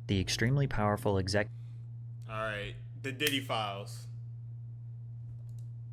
The extremely powerful Alright, the Diddy files.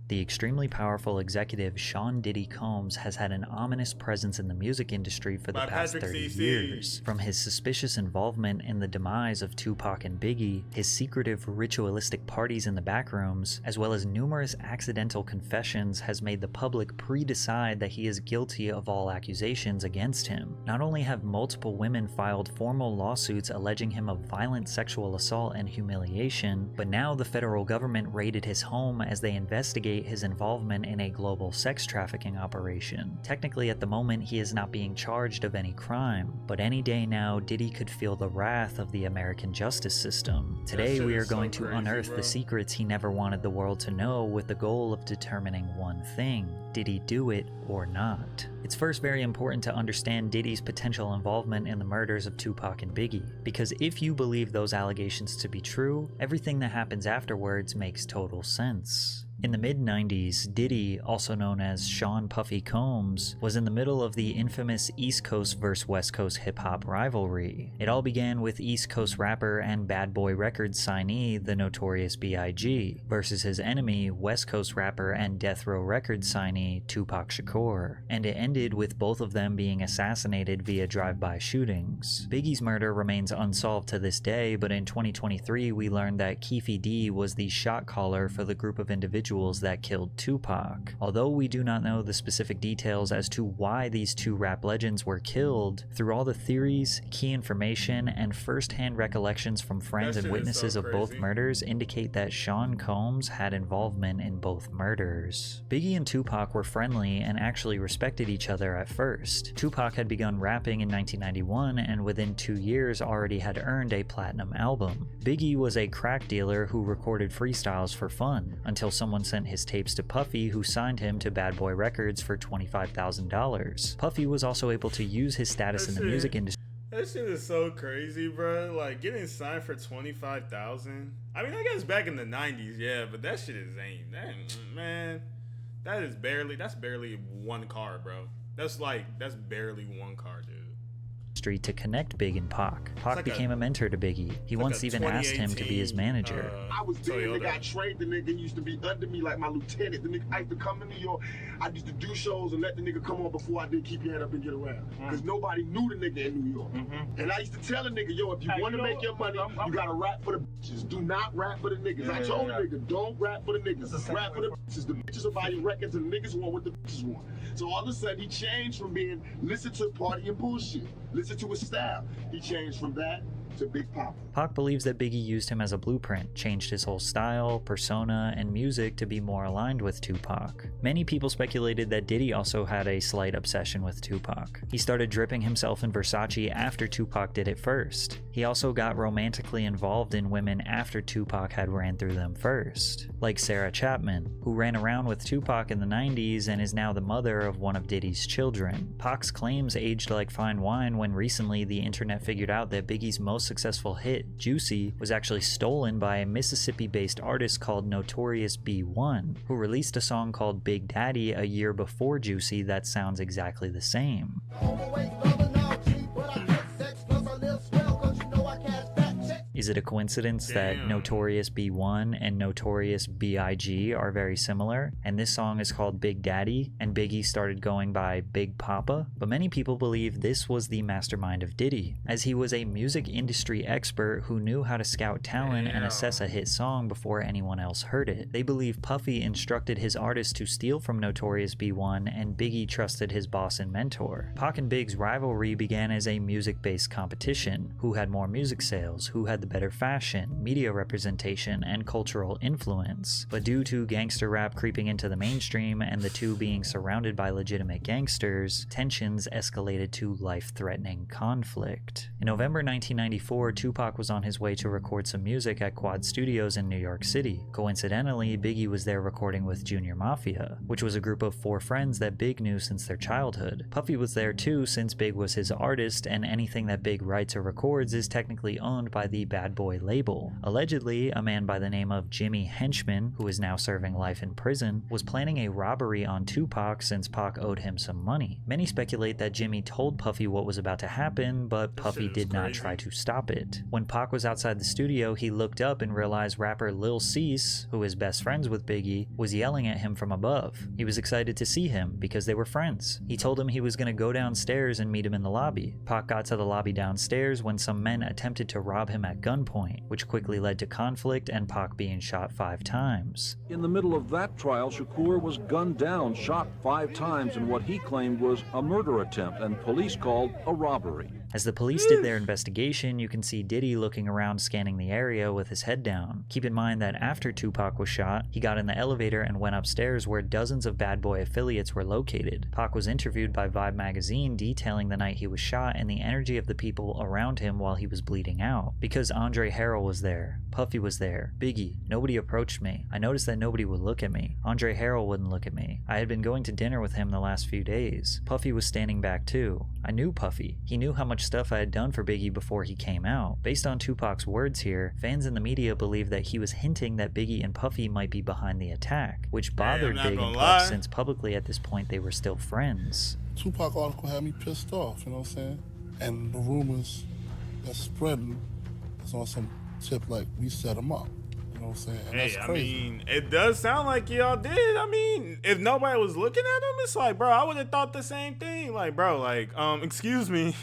The extremely powerful executive Sean Diddy Combs has had an ominous presence in the music industry for the past 30 years. From his suspicious involvement in the demise of Tupac and Biggie, his secretive ritualistic parties in the backrooms, as well as numerous accidental confessions, has made the public pre-decide that he is guilty of all accusations against him. Not only have multiple women filed formal lawsuits alleging him of violent sexual assault and humiliation, but now the federal government raided his home as they investigate his involvement in a global sex trafficking operation. Technically, at the moment, he is not being charged of any crime, but any day now, Diddy could feel the wrath of the American justice system. Today, we are going to unearth the secrets he never wanted the world to know, with the goal of determining one thing: did he do it or not? It's first very important to understand Diddy's potential involvement in the murders of Tupac and Biggie, because if you believe those allegations to be true, everything that happens afterwards makes total sense. In the mid-90s, Diddy, also known as Sean Puffy Combs, was in the middle of the infamous East Coast vs West Coast hip-hop rivalry. It all began with East Coast rapper and Bad Boy Records signee, the Notorious B.I.G., versus his enemy, West Coast rapper and Death Row Records signee, Tupac Shakur, and it ended with both of them being assassinated via drive-by shootings. Biggie's murder remains unsolved to this day, but in 2023 we learned that Keefe D was the shot caller for the group of individuals that killed Tupac. Although we do not know the specific details as to why these two rap legends were killed, through all the theories, key information, and first-hand recollections from friends and witnesses of both murders indicate that Sean Combs had involvement in both murders. Biggie and Tupac were friendly and actually respected each other at first. Tupac had begun rapping in 1991 and within 2 years already had earned a platinum album. Biggie was a crack dealer who recorded freestyles for fun, until someone sent his tapes to Puffy, who signed him to Bad Boy Records for $25,000. Puffy was also able to use his status in the music industry. That shit is so crazy, bro. Like, getting signed for $25,000. I mean, I guess back in the 90s, yeah, but that shit is ain't. Man, that's barely one car, bro. That's barely one car, dude. To connect Big and Pac. Pac became a mentor to Biggie. He once even asked him to be his manager. I was there, nigga. I trained the nigga. He used to be under me like my lieutenant. The nigga, I used to come to New York. I used to do shows and let the nigga come on before I did keep your head up and get around. Because nobody knew the nigga in New York. And I used to tell the nigga, yo, if you want to make your money, you gotta rap for the bitches. Do not rap for the niggas. I told the nigga, don't rap for the niggas. Rap for the bitches. The bitches will buy your records and the niggas want what the bitches want. So all of a sudden, he changed from being listen to party and bullshit. Listen to his style. He changed from that to Big Papa. Pac believes that Biggie used him as a blueprint, changed his whole style, persona, and music to be more aligned with Tupac. Many people speculated that Diddy also had a slight obsession with Tupac. He started dripping himself in Versace after Tupac did it first. He also got romantically involved in women after Tupac had ran through them first, like Sarah Chapman, who ran around with Tupac in the 90s and is now the mother of one of Diddy's children. Pac's claims aged like fine wine when recently the internet figured out that Biggie's most successful hit, Juicy, was actually stolen by a Mississippi-based artist called Notorious B.I.G., who released a song called Big Daddy a year before Juicy that sounds exactly the same. Is it a coincidence that Notorious B.I.G. and Notorious B.I.G. are very similar, and this song is called Big Daddy, and Biggie started going by Big Papa? But many people believe this was the mastermind of Diddy, as he was a music industry expert who knew how to scout talent and assess a hit song before anyone else heard it. They believe Puffy instructed his artist to steal from Notorious B.I.G., and Biggie trusted his boss and mentor. Pac and Big's rivalry began as a music-based competition. Who had more music sales? Who had the better fashion, media representation, and cultural influence. But due to gangster rap creeping into the mainstream and the two being surrounded by legitimate gangsters, tensions escalated to life-threatening conflict. In November 1994, Tupac was on his way to record some music at Quad Studios in New York City. Coincidentally, Biggie was there recording with Junior Mafia, which was a group of 4 friends that Big knew since their childhood. Puffy was there too, since Big was his artist, and anything that Big writes or records is technically owned by the Bad Bad Boy label. Allegedly, a man by the name of Jimmy Henchman, who is now serving life in prison, was planning a robbery on Tupac since Pac owed him some money. Many speculate that Jimmy told Puffy what was about to happen, but Puffy did not try to stop it. When Pac was outside the studio, he looked up and realized rapper Lil Cease, who is best friends with Biggie, was yelling at him from above. He was excited to see him because they were friends. He told him he was going to go downstairs and meet him in the lobby. Pac got to the lobby downstairs when some men attempted to rob him at gunpoint, which quickly led to conflict and Pac being shot 5 times. In the middle of that trial, Shakur was gunned down, shot 5 times in what he claimed was a murder attempt and police called a robbery. As the police did their investigation, you can see Diddy looking around scanning the area with his head down. Keep in mind that after Tupac was shot, he got in the elevator and went upstairs where dozens of Bad Boy affiliates were located. Pac was interviewed by Vibe magazine detailing the night he was shot and the energy of the people around him while he was bleeding out. Because Andre Harrell was there, Puffy was there, Biggie, nobody approached me. I noticed that nobody would look at me. Andre Harrell wouldn't look at me. I had been going to dinner with him the last few days. Puffy was standing back too. I knew Puffy. He knew how much stuff I had done for Biggie before he came out. Based on Tupac's words here, fans in the media believe that he was hinting that Biggie and Puffy might be behind the attack, which bothered Big and Puff since publicly at this point they were still friends. Tupac article had me pissed off, you know what I'm saying? And the rumors that's spreading is on some tip like we set him up. You know what I'm saying? And hey, that's crazy. I mean, it does sound like y'all did. I mean, if nobody was looking at him, it's like, bro, I would have thought the same thing. Like, bro, like, excuse me,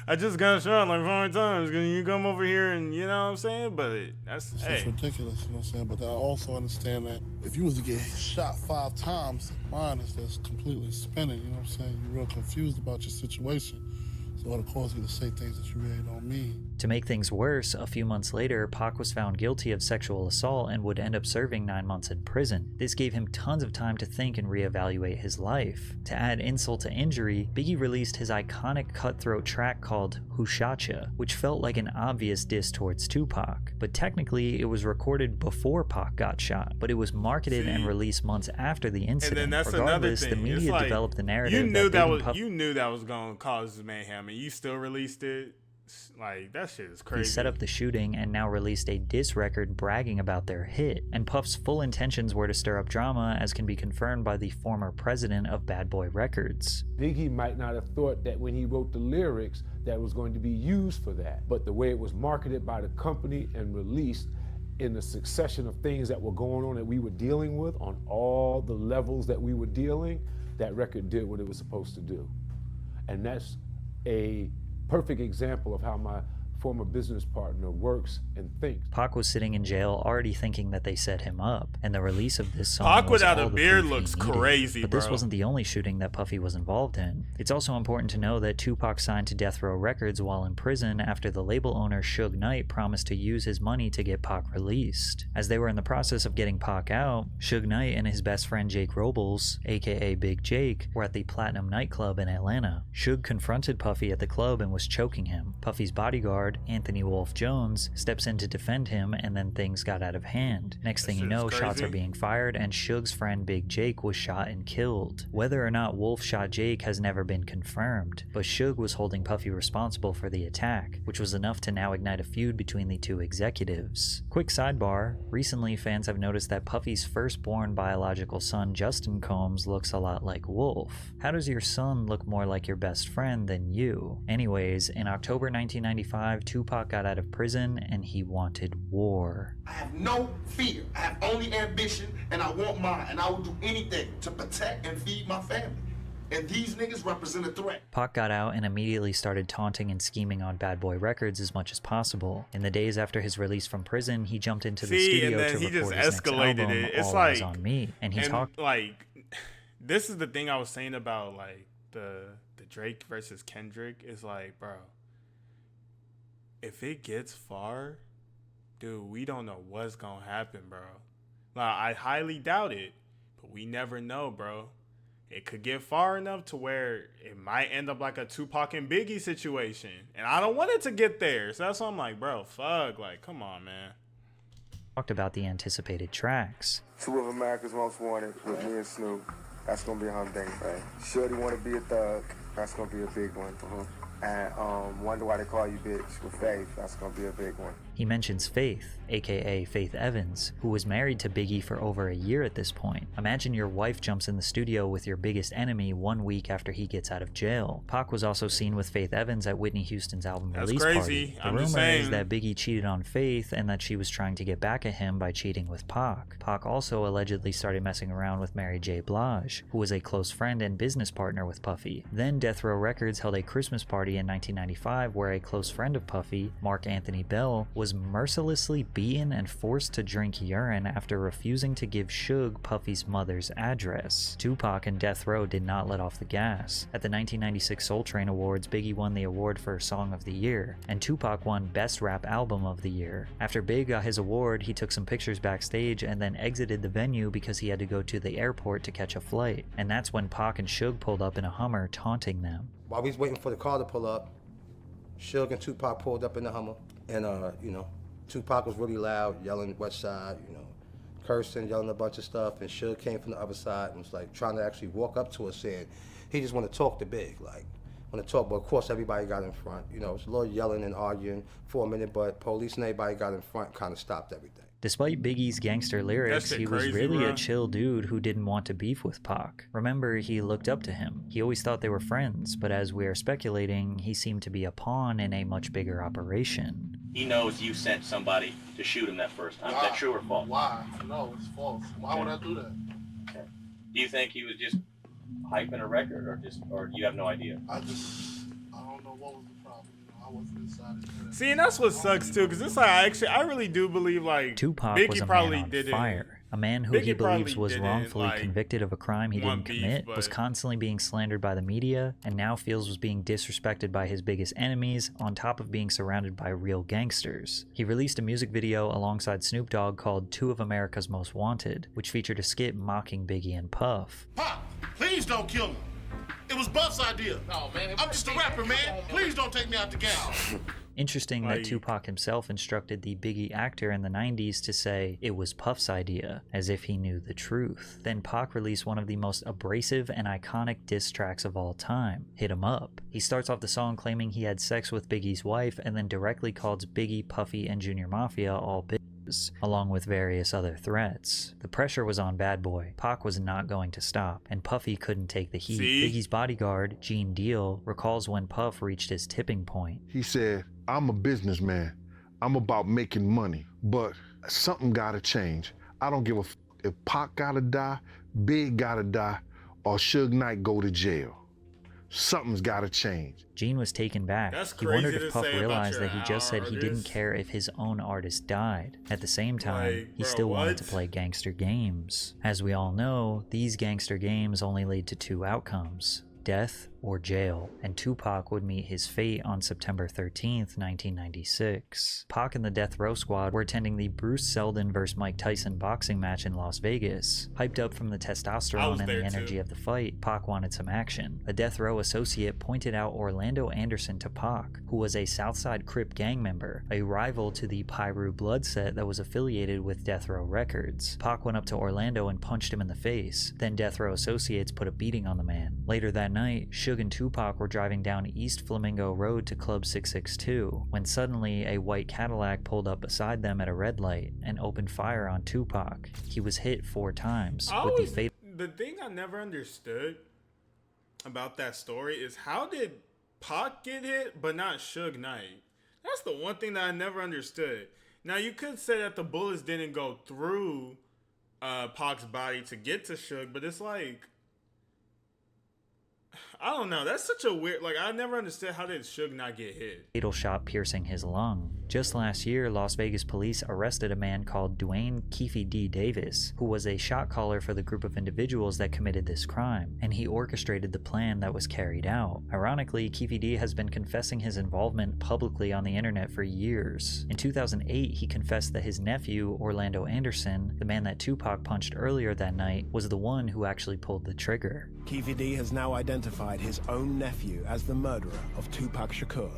I just got shot like 5 times. Can you come over here and, you know what I'm saying? But that's ridiculous, you know what I'm saying? But I also understand that if you was to get shot 5 times, mine is just completely spinning, you know what I'm saying? You're real confused about your situation. So it'll cause you to say things that you really don't mean. To make things worse, a few months later, Pac was found guilty of sexual assault and would end up serving 9 months in prison. This gave him tons of time to think and reevaluate his life. To add insult to injury, Biggie released his iconic cutthroat track called Who Shot Ya, which felt like an obvious diss towards Tupac. But technically, it was recorded before Pac got shot, but it was marketed and released months after the incident. And then that's Regardless, another thing. the media like, developed the narrative you knew that was going to cause mayhem, and you still released it. Like, that shit is crazy. He set up the shooting and now released a diss record bragging about their hit. And Puff's full intentions were to stir up drama, as can be confirmed by the former president of Bad Boy Records. Biggie might not have thought that when he wrote the lyrics that it was going to be used for that. But the way it was marketed by the company and released in the succession of things that were going on that we were dealing with on all the levels that we were dealing, that record did what it was supposed to do. And that's a perfect example of how my former business partner works and thinks. Pac was sitting in jail already thinking that they set him up, and the release of this song Pac was without all a the beard proof he looks needed. crazy, But bro. this wasn't the only shooting that Puffy was involved in. It's also important to know that Tupac signed to Death Row Records while in prison after the label owner Suge Knight promised to use his money to get Pac released. As they were in the process of getting Pac out, Suge Knight and his best friend Jake Robles, aka Big Jake, were at the Platinum nightclub in Atlanta. Suge confronted Puffy at the club and was choking him. Puffy's bodyguard, Anthony Wolf Jones, steps in to defend him, and then things got out of hand. Next thing you know, shots are being fired and Suge's friend Big Jake was shot and killed. Whether or not Wolf shot Jake has never been confirmed, but Suge was holding Puffy responsible for the attack, which was enough to now ignite a feud between the two executives. Quick sidebar, recently fans have noticed that Puffy's firstborn biological son Justin Combs looks a lot like Wolf. How does your son look more like your best friend than you? Anyways, in October 1995, Tupac got out of prison and he wanted war. I have no fear. I have only ambition, and I want mine, and I will do anything to protect and feed my family. And these niggas represent a threat. Pac got out and immediately started taunting and scheming on Bad Boy Records as much as possible. In the days after his release from prison, he jumped into the studio to record his next album, It's All like, Eyes on Me, and he talked like, this is the thing I was saying about like the Drake versus Kendrick is like, bro, if it gets far, dude, we don't know what's gonna happen, bro. Like, I highly doubt it, but we never know, bro. It could get far enough to where it might end up like a Tupac and Biggie situation. And I don't want it to get there. So that's why I'm like, bro, fuck. Like, come on, man. talked about the anticipated tracks. 2 of America's Most Wanted with me and Snoop. That's going to be a humdinger, man. Shorty Want to Be a Thug. That's going to be a big one. And Wonder Why They Call You Bitch with Faith. That's gonna be a big one. He mentions Faith, aka Faith Evans, who was married to Biggie for over a year at this point. Imagine your wife jumps in the studio with your biggest enemy 1 week after he gets out of jail. Pac was also seen with Faith Evans at Whitney Houston's album release party. The rumor is that Biggie cheated on Faith and that she was trying to get back at him by cheating with Pac. Pac also allegedly started messing around with Mary J. Blige, who was a close friend and business partner with Puffy. Then Death Row Records held a Christmas party in 1995 where a close friend of Puffy, Mark Anthony Bell, was mercilessly beaten and forced to drink urine after refusing to give Suge Puffy's mother's address. Tupac and Death Row did not let off the gas. At the 1996 Soul Train Awards, Biggie won the award for Song of the Year, and Tupac won Best Rap Album of the Year. After Big got his award, he took some pictures backstage and then exited the venue because he had to go to the airport to catch a flight. And that's when Pac and Suge pulled up in a Hummer, taunting them. While we was waiting for the car to pull up, Suge and Tupac pulled up in the Hummer, and Tupac was really loud, yelling West Side, cursing, yelling a bunch of stuff, and Suge came from the other side and was like trying to actually walk up to us saying he just want to talk to Big, like want to talk, but of course everybody got in front. It was a little yelling and arguing for a minute, but police and everybody got in front, kind of stopped everything. Despite Biggie's gangster lyrics, he was really a chill dude who didn't want to beef with Pac. Remember, he looked up to him. He always thought they were friends, but as we are speculating, he seemed to be a pawn in a much bigger operation. He knows you sent somebody to shoot him that first time. Is that true or false? Why? No, it's false. Why would I do that? Okay. Do you think he was just hyping a record, or you have no idea? I don't know what was the problem. I wasn't inside it. See, and that's what sucks too, because it's like I really do believe like Tupac Biggie was a probably man on did fire. A man who Biggie he believes probably was didn't, wrongfully like, convicted of a crime he didn't commit, beef, was constantly being slandered by the media, and now feels was being disrespected by his biggest enemies, on top of being surrounded by real gangsters. He released a music video alongside Snoop Dogg called Two of America's Most Wanted, which featured a skit mocking Biggie and Puff. Pop, please don't kill me. It was Buff's idea. No, man. I'm just a rapper, man. Please don't take me out the game. Interesting that Tupac himself instructed the Biggie actor in the 90s to say it was Puff's idea, as if he knew the truth. Then Pac released one of the most abrasive and iconic diss tracks of all time, Hit 'Em Up. He starts off the song claiming he had sex with Biggie's wife and then directly calls Biggie, Puffy, and Junior Mafia all bitches, along with various other threats. The pressure was on Bad Boy. Pac was not going to stop, and Puffy couldn't take the heat. Biggie's bodyguard, Gene Deal, recalls when Puff reached his tipping point. He said, "I'm a businessman. I'm about making money, but something gotta change. I don't give a f if Pac gotta die, Big gotta die, or Suge Knight go to jail. Something's gotta change." Gene was taken back. He wondered if Puff realized that he just said he didn't care if his own artist died. At the same time, he still wanted to play gangster games. As we all know, these gangster games only lead to two outcomes: death or jail, and Tupac would meet his fate on September 13th, 1996. Pac and the Death Row Squad were attending the Bruce Seldon vs. Mike Tyson boxing match in Las Vegas. Hyped up from the testosterone and the energy of the fight, Pac wanted some action. A Death Row associate pointed out Orlando Anderson to Pac, who was a Southside Crip gang member, a rival to the Pyru Blood set that was affiliated with Death Row Records. Pac went up to Orlando and punched him in the face. Then Death Row associates put a beating on the man. Later that night, Suge and Tupac were driving down East Flamingo Road to Club 662, when suddenly a white Cadillac pulled up beside them at a red light and opened fire on Tupac. He was hit 4 times. The thing I never understood about that story is how did Pac get hit but not Suge Knight? That's the one thing that I never understood. Now you could say that the bullets didn't go through Pac's body to get to Suge, but it's like, I don't know. That's such a weird, I never understood how did Suge not get hit. Fatal shot piercing his lung. Just last year, Las Vegas police arrested a man called Dwayne Keefe D. Davis, who was a shot caller for the group of individuals that committed this crime, and he orchestrated the plan that was carried out. Ironically, Keefe D. has been confessing his involvement publicly on the internet for years. In 2008, he confessed that his nephew, Orlando Anderson, the man that Tupac punched earlier that night, was the one who actually pulled the trigger. Keefe D. has now identified his own nephew as the murderer of Tupac Shakur.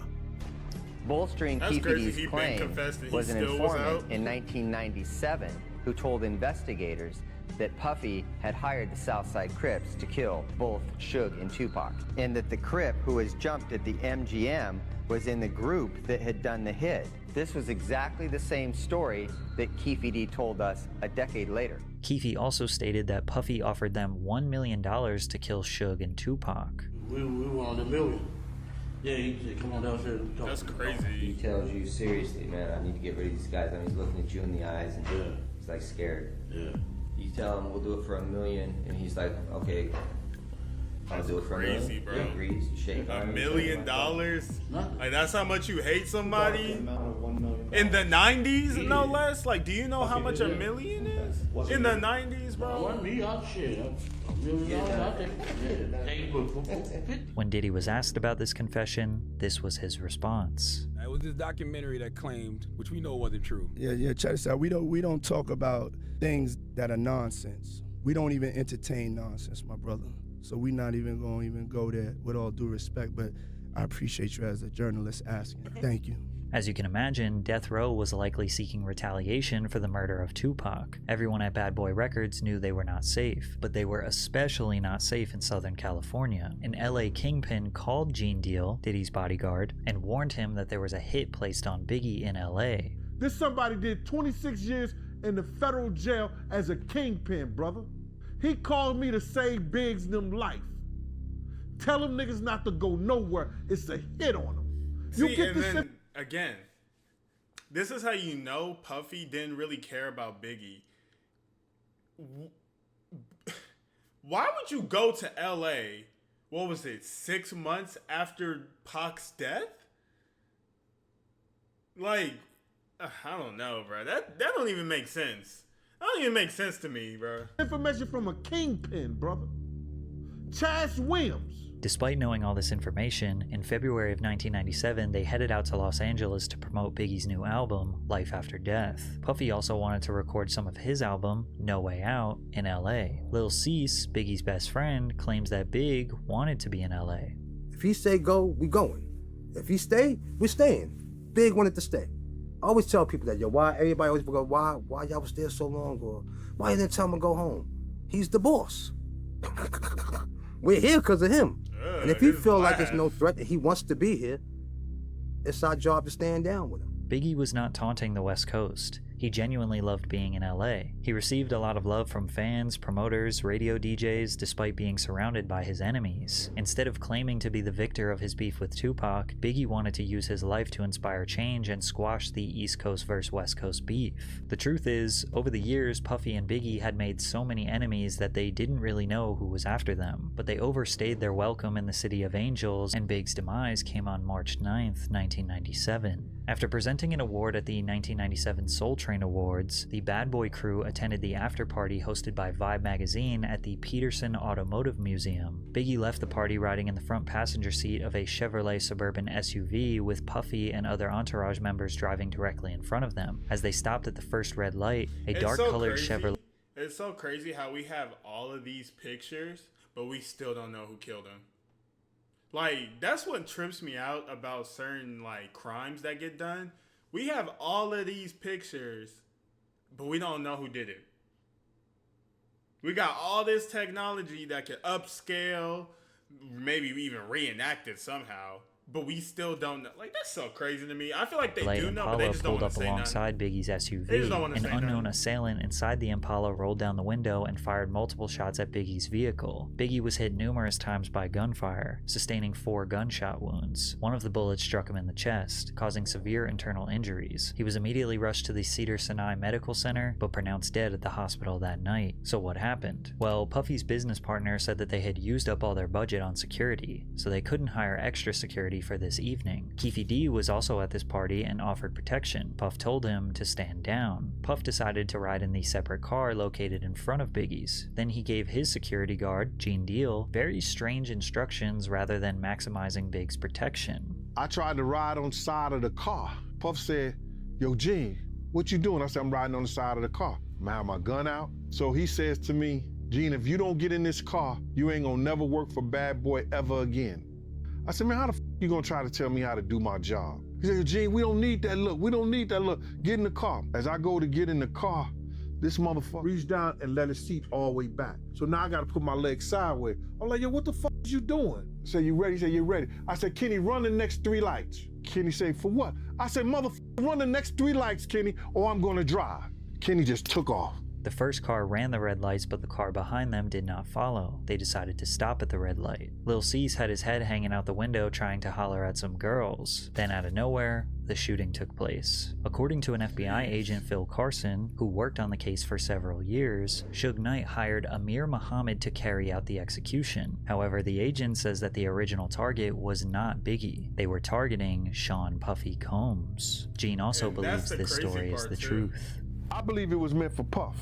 Bolstering Keefe D's claim was an informant in 1997 who told investigators that Puffy had hired the Southside Crips to kill both Suge and Tupac, and that the Crip who was jumped at the MGM was in the group that had done the hit. This was exactly the same story that Keefe D told us a decade later. Keefe also stated that Puffy offered them $1 million to kill Suge and Tupac. We wanted $1 million. Yeah, he said, come on downstairs and talk. That's crazy. He tells you, seriously, man, I need to get rid of these guys. I mean, he's looking at you in the eyes and he's like scared. Yeah. You tell him we'll do it for $1 million, and he's like, okay, I'll do it for $1 million. Bro. He agrees. You shake $1 million? Like, that's how much you hate somebody? In the 90s, no less? Like, do you know how much $1 million is? In the 90s, bro? Wasn't me, I'll shit. $1 million, I'll take it. When Diddy was asked about this confession, this was his response. It was this documentary that claimed, which we know wasn't true. Yeah, check this out. We don't talk about things that are nonsense. We don't even entertain nonsense, my brother. So we're not even going to go there, with all due respect, but I appreciate you as a journalist asking. Thank you. As you can imagine, Death Row was likely seeking retaliation for the murder of Tupac. Everyone at Bad Boy Records knew they were not safe, but they were especially not safe in Southern California. An LA kingpin called Gene Deal, Diddy's bodyguard, and warned him that there was a hit placed on Biggie in LA. This somebody did 26 years in the federal jail as a kingpin, brother. He called me to save Biggs' them life. Tell them niggas not to go nowhere. It's a hit on them. See, again, this is how you know Puffy didn't really care about Biggie. Why would you go to LA, what was it, 6 months after Pac's death? Like, I don't know, bro. That don't even make sense. That don't even make sense to me, bro. Information from a kingpin, brother. Chaz Williams. Despite knowing all this information, in February of 1997, they headed out to Los Angeles to promote Biggie's new album, Life After Death. Puffy also wanted to record some of his album, No Way Out, in LA. Lil Cease, Biggie's best friend, claims that Big wanted to be in LA. If he say go, we going. If he stay, we staying. Big wanted to stay. I always tell people that, why everybody always go, why y'all was there so long, or why you didn't tell him to go home? He's the boss. We're here because of him. And if he feel like there's no threat that he wants to be here, it's our job to stand down with him. Biggie was not taunting the West Coast. He genuinely loved being in LA. He received a lot of love from fans, promoters, radio DJs, despite being surrounded by his enemies. Instead of claiming to be the victor of his beef with Tupac, Biggie wanted to use his life to inspire change and squash the East Coast versus West Coast beef. The truth is, over the years, Puffy and Biggie had made so many enemies that they didn't really know who was after them, but they overstayed their welcome in the City of Angels, and Big's demise came on March 9th, 1997. After presenting an award at the 1997 Soul Train Awards, the Bad Boy crew attended the after-party hosted by Vibe magazine at the Peterson Automotive Museum. Biggie left the party riding in the front passenger seat of a Chevrolet Suburban SUV with Puffy and other entourage members driving directly in front of them. As they stopped at the first red light, a dark-colored Chevrolet... It's so crazy how we have all of these pictures, but we still don't know who killed him. Like, that's what trips me out about certain, like, crimes that get done. We have all of these pictures, but we don't know who did it. We got all this technology that can upscale, maybe even reenact it somehow, but we still don't know. Like, that's so crazy to me. I feel like they do know, but they just don't want to say nothing. Alongside Biggie's SUV. They just don't want to An say unknown nothing. assailant inside the Impala rolled down the window and fired multiple shots at Biggie's vehicle. Biggie was hit numerous times by gunfire, sustaining 4 gunshot wounds. One of the bullets struck him in the chest, causing severe internal injuries. He was immediately rushed to the Cedars-Sinai Medical Center, but pronounced dead at the hospital that night. So what happened? Well, Puffy's business partner said that they had used up all their budget on security, so they couldn't hire extra security for this evening. Keefe D was also at this party and offered protection. Puff told him to stand down. Puff decided to ride in the separate car located in front of Biggie's. Then he gave his security guard, Gene Deal, very strange instructions rather than maximizing Big's protection. I tried to ride on the side of the car. Puff said, yo, Gene, what you doing? I said, I'm riding on the side of the car. I'm gonna have my gun out. So he says to me, Gene, if you don't get in this car, you ain't gonna never work for Bad Boy ever again. I said, man, how the f you gonna try to tell me how to do my job? He said, Gene, we don't need that look. We don't need that look. Get in the car. As I go to get in the car, This motherfucker reached down and let his seat all the way back. So now I gotta put my leg sideways. I'm like, yo, what the fuck is you doing? I said, you ready? He said, you ready? I said, Kenny, run the next 3 lights. Kenny said, for what? I said, motherfucker, run the next 3 lights, Kenny, or I'm gonna drive. Kenny just took off. The first car ran the red lights, but the car behind them did not follow. They decided to stop at the red light. Lil Cease had his head hanging out the window trying to holler at some girls. Then out of nowhere, the shooting took place. According to an FBI agent, Phil Carson, who worked on the case for several years, Suge Knight hired Amir Muhammad to carry out the execution. However, the agent says that the original target was not Biggie. They were targeting Sean Puffy Combs. Gene also believes this story is the truth. I believe it was meant for Puff.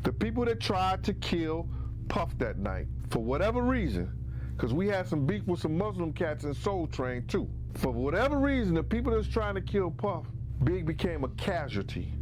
The people that tried to kill Puff that night, for whatever reason, because we had some beef with some Muslim cats in Soul Train too. For whatever reason, the people that's trying to kill Puff, Big became a casualty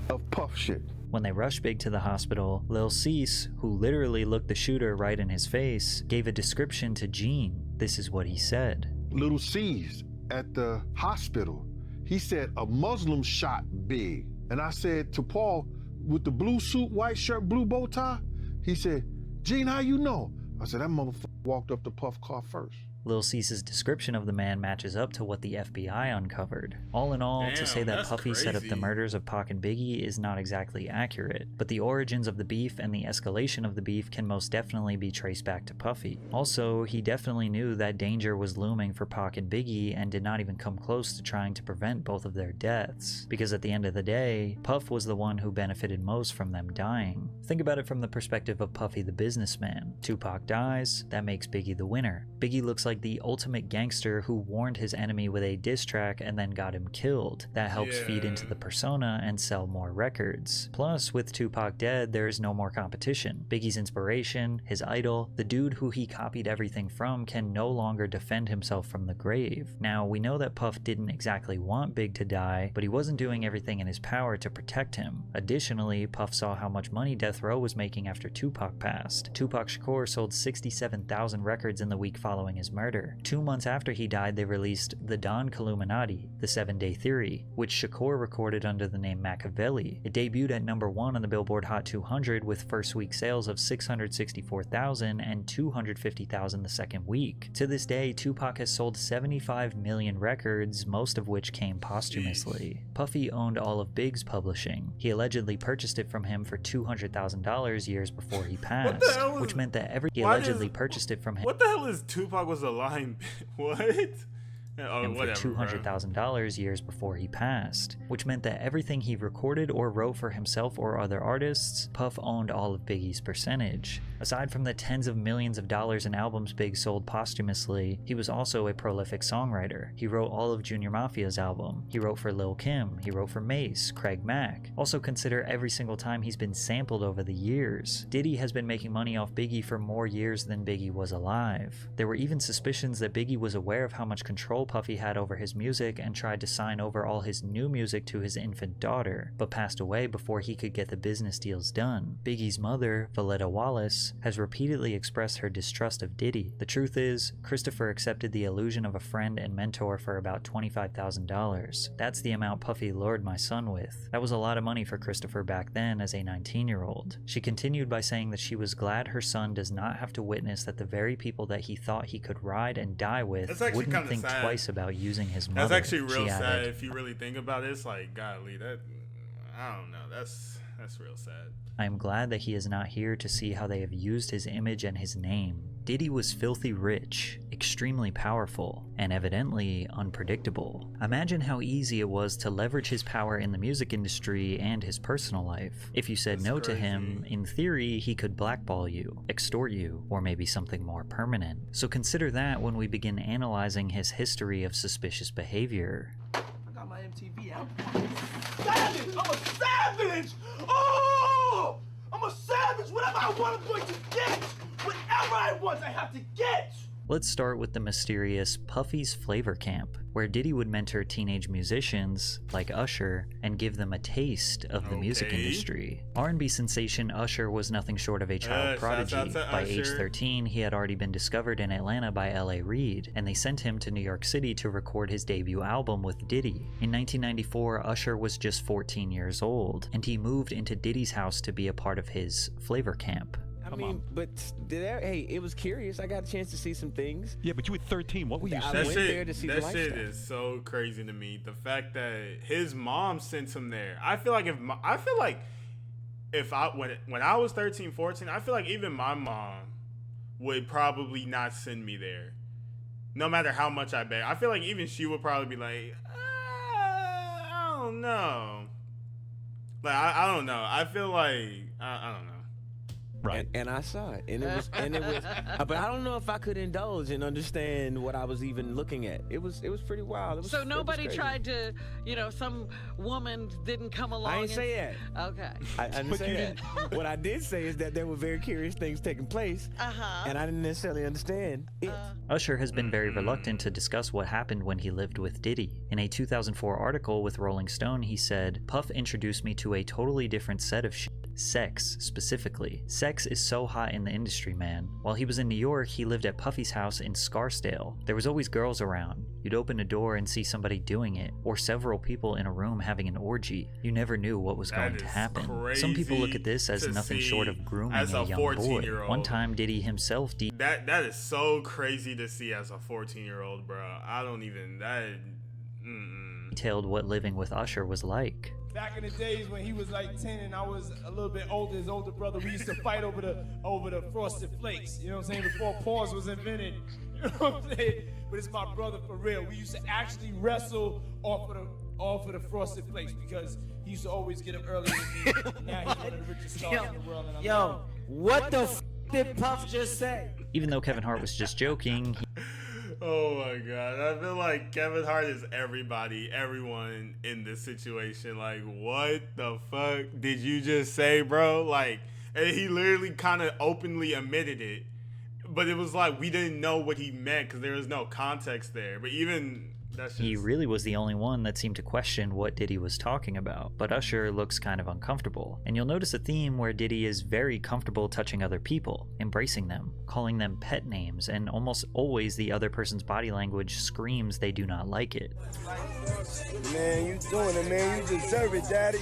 of Puff shit. When they rushed Big to the hospital, Lil Cease, who literally looked the shooter right in his face, gave a description to Gene. This is what he said. Little Cease at the hospital, he said a Muslim shot Big. And I said to Paul, with the blue suit, white shirt, blue bow tie, he said, Gene, how you know? I said, that motherfucker walked up to Puff car first. Lil Cease's description of the man matches up to what the FBI uncovered. All in all, to say that Puffy set up the murders of Pac and Biggie is not exactly accurate, but the origins of the beef and the escalation of the beef can most definitely be traced back to Puffy. Also, he definitely knew that danger was looming for Pac and Biggie and did not even come close to trying to prevent both of their deaths, because at the end of the day, Puff was the one who benefited most from them dying. Think about it from the perspective of Puffy the businessman. Tupac dies, that makes Biggie the winner. Biggie looks like the ultimate gangster who warned his enemy with a diss track and then got him killed. That helps feed into the persona and sell more records. Plus, with Tupac dead, there is no more competition. Biggie's inspiration, his idol, the dude who he copied everything from, can no longer defend himself from the grave. Now, we know that Puff didn't exactly want Big to die, but he wasn't doing everything in his power to protect him. Additionally, Puff saw how much money Death Row was making after Tupac passed. Tupac Shakur sold 67,000 records in the week following his murder. 2 months after he died, they released The Don Killuminati, The 7-Day Theory, which Shakur recorded under the name Machiavelli. It debuted at #1 on the Billboard Hot 200 with first week sales of 664,000 and 250,000 the second week. To this day, Tupac has sold 75 million records, most of which came posthumously. Puffy owned all of Big's publishing. He allegedly purchased it from him for $200,000 years before he passed, which meant that What the hell is Tupac was alive? What? Him for $200,000 years before he passed, which meant that everything he recorded or wrote for himself or other artists, Puff owned all of Biggie's percentage. Aside from the tens of millions of dollars in albums Big sold posthumously, he was also a prolific songwriter. He wrote all of Junior Mafia's album. He wrote for Lil' Kim. He wrote for Mace, Craig Mack. Also consider every single time he's been sampled over the years. Diddy has been making money off Biggie for more years than Biggie was alive. There were even suspicions that Biggie was aware of how much control Puffy had over his music and tried to sign over all his new music to his infant daughter, but passed away before he could get the business deals done. Biggie's mother, Valletta Wallace, has repeatedly expressed her distrust of Diddy. The truth is, Christopher accepted the illusion of a friend and mentor for about $25,000. That's the amount Puffy lured my son with. That was a lot of money for Christopher back then as a 19-year-old. She continued by saying that she was glad her son does not have to witness that the very people that he thought he could ride and die with wouldn't think twice about using his mother. That's actually real sad if you really think about it. It's like, golly, that, I don't know, that's real sad. I am glad that he is not here to see how they have used his image and his name. Diddy was filthy rich, extremely powerful, and evidently unpredictable. Imagine how easy it was to leverage his power in the music industry and his personal life. If you said no to him, in theory, he could blackball you, extort you, or maybe something more permanent. So consider that when we begin analyzing his history of suspicious behavior. I got my MTV out. Savage! I'm a savage! Oh! I'm a savage! Whatever I want, I'm going to get! Whatever I want, I have to get! Let's start with the mysterious Puffy's Flavor Camp, where Diddy would mentor teenage musicians like Usher and give them a taste of the music industry. R&B sensation Usher was nothing short of a child prodigy. By age 13, he had already been discovered in Atlanta by L.A. Reid, and they sent him to New York City to record his debut album with Diddy. In 1994, Usher was just 14 years old, and he moved into Diddy's house to be a part of his Flavor Camp. I mean, but hey, it was curious. I got a chance to see some things. Yeah, but you were 13. What were you saying? I went there to see the That lifestyle. shit is so crazy to me. The fact that his mom sent him there. I feel like when I was 13, 14, I feel like even my mom would probably not send me there. No matter how much I beg. I feel like even she would probably be like, I don't know. Like, I don't know. I feel like, I don't know. Right. And I saw it, and it was, but I don't know if I could indulge and understand what I was even looking at. It was pretty wild. So nobody tried to, some woman didn't come along. I didn't say that. Okay. I didn't say that. What I did say is that there were very curious things taking place, and I didn't necessarily understand it. Usher has been very reluctant to discuss what happened when he lived with Diddy. In a 2004 article with Rolling Stone, he said, "Puff introduced me to a totally different set of shit. Sex, specifically. Sex is so hot in the industry, man. While he was in New York, he lived at Puffy's house in Scarsdale. There was always girls around. You'd open a door and see somebody doing it, or several people in a room having an orgy. You never knew what was going to happen." Some people look at this as nothing short of grooming a young boy. One time, Diddy himself that is so crazy to see as a 14-year-old, bro. I don't even detailed what living with Usher was like. Back in the days when he was like 10 and I was a little bit older, his older brother, we used to fight over the Frosted Flakes. You know what I'm saying? Before pause was invented. You know what I'm saying? But it's my brother for real. We used to actually wrestle off of the Frosted Flakes because he used to always get up early with me. Now he's one of the richest stars in the world. And What the f did Puff just say? Even though Kevin Hart was just joking, oh my god, I feel like Kevin Hart is everyone in this situation. Like, what the fuck did you just say, bro? Like, and he literally kind of openly admitted it, but it was like we didn't know what he meant because there was no context there. But even he really was the only one that seemed to question what Diddy was talking about. But Usher looks kind of uncomfortable. And you'll notice a theme where Diddy is very comfortable touching other people, embracing them, calling them pet names, and almost always the other person's body language screams they do not like it. Man, you doing it, man. You deserve it, daddy.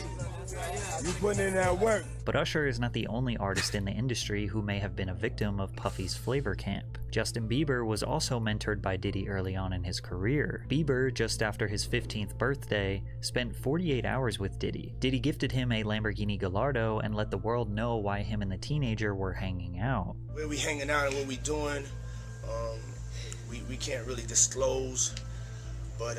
You putting in that work. But Usher is not the only artist in the industry who may have been a victim of Puffy's Flavor Camp. Justin Bieber was also mentored by Diddy early on in his career. Bieber, just after his 15th birthday, spent 48 hours with Diddy. Diddy gifted him a Lamborghini Gallardo and let the world know why him and the teenager were hanging out. Where we hanging out and what we doing, we can't really disclose, but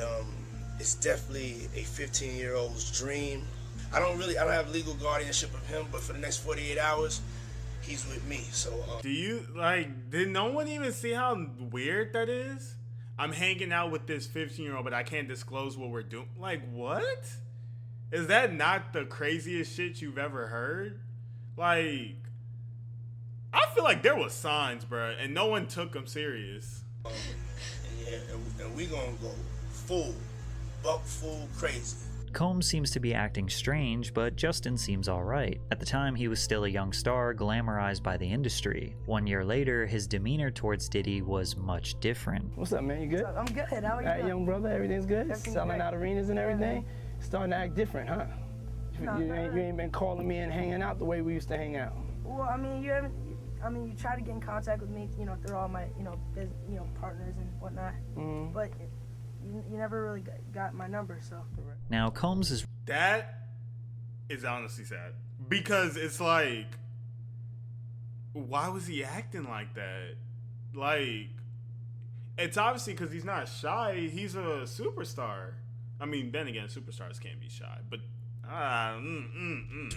it's definitely a 15-year-old's dream. I don't have legal guardianship of him, but for the next 48 hours, he's with me. So did no one even see how weird that is? I'm hanging out with this 15-year-old, but I can't disclose what we're doing. Like, what? Is that not the craziest shit you've ever heard? Like, I feel like there was signs, bro, and no one took them serious. And we gonna go full crazy. Combs seems to be acting strange, but Justin seems alright. At the time, he was still a young star, glamorized by the industry. 1 year later, his demeanor towards Diddy was much different. What's up, man? You good? I'm good. How are you? All right, young brother, everything's good? Everything's Selling great. out arenas and everything? Starting to act different, huh? No, You ain't been calling me and hanging out the way we used to hang out. Well, I mean, you try to get in contact with me, through all my, partners and whatnot. Mm-hmm. But you never really got my number, so. Now, Combs is... That is honestly sad. Because it's like, why was he acting like that? Like, it's obviously because he's not shy. He's a superstar. I mean, then again, superstars can't be shy. But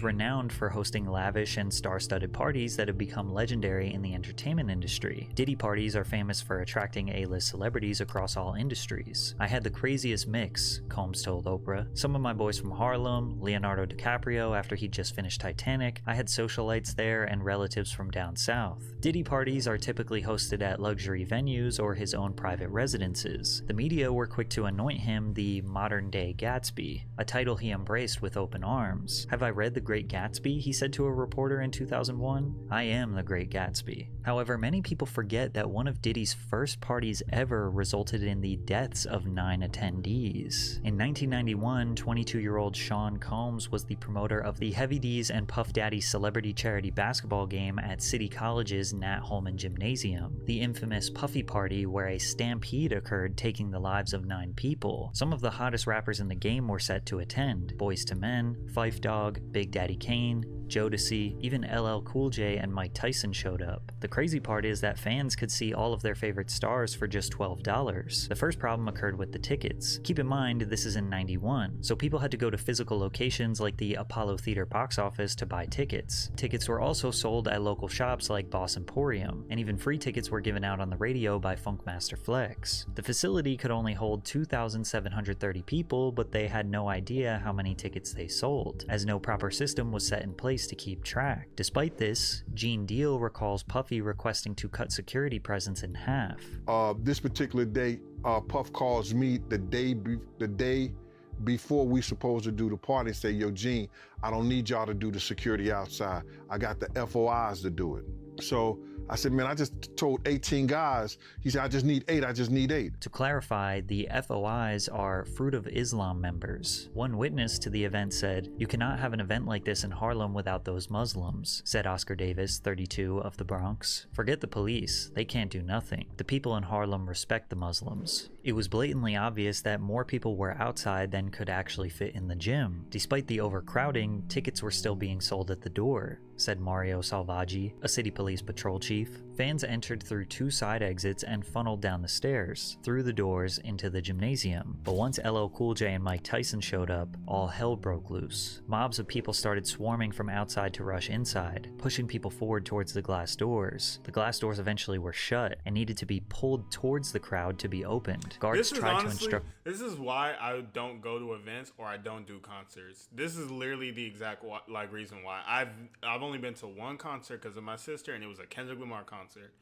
Renowned for hosting lavish and star-studded parties that have become legendary in the entertainment industry. Diddy parties are famous for attracting A-list celebrities across all industries. I had the craziest mix, Combs told Oprah. Some of my boys from Harlem, Leonardo DiCaprio after he just finished Titanic, I had socialites there and relatives from down south. Diddy parties are typically hosted at luxury venues or his own private residences. The media were quick to anoint him the modern-day Gatsby, a title he embraced with open arms. "Have I read The Great Gatsby?" he said to a reporter in 2001. "I am the Great Gatsby." However, many people forget that one of Diddy's first parties ever resulted in the deaths of 9 attendees. In 1991, 22-year-old Sean Combs was the promoter of the Heavy D's and Puff Daddy celebrity charity basketball game at City College's Nat Holman Gymnasium, the infamous Puffy Party where a stampede occurred taking the lives of 9 people. Some of the hottest rappers in the game were set to attend: Boyz II Men, Phife Dawg, Big Daddy Kane, Jodeci, even LL Cool J and Mike Tyson showed up. The crazy part is that fans could see all of their favorite stars for just $12. The first problem occurred with the tickets. Keep in mind, this is in 91, so people had to go to physical locations like the Apollo Theater box office to buy tickets. Tickets were also sold at local shops like Boss Emporium, and even free tickets were given out on the radio by Funkmaster Flex. The facility could only hold 2,730 people, but they had no idea how many tickets they sold, as no proper system was set in place to keep track. Despite this, Gene Deal recalls Puffy requesting to cut security presence in half. This particular day, Puff calls me the day before we supposed to do the party and say, "Yo, Gene, I don't need y'all to do the security outside. I got the FOIs to do it." So I said, "Man, I just told 18 guys." He said, "I just need 8, I just need 8. To clarify, the FOIs are Fruit of Islam members. One witness to the event said, "You cannot have an event like this in Harlem without those Muslims," said Oscar Davis, 32, of the Bronx. "Forget the police, they can't do nothing. The people in Harlem respect the Muslims." It was blatantly obvious that more people were outside than could actually fit in the gym. Despite the overcrowding, tickets were still being sold at the door, said Mario Salvaggi, a city police patrol chief. Fans entered through 2 side exits and funneled down the stairs, through the doors into the gymnasium. But once LL Cool J and Mike Tyson showed up, all hell broke loose. Mobs of people started swarming from outside to rush inside, pushing people forward towards the glass doors. The glass doors eventually were shut and needed to be pulled towards the crowd to be opened. Guards tried to instruct. This is why I don't go to events or I don't do concerts. This is literally the exact reason why. I've only been to one concert because of my sister, and it was a Kendrick Lamar concert.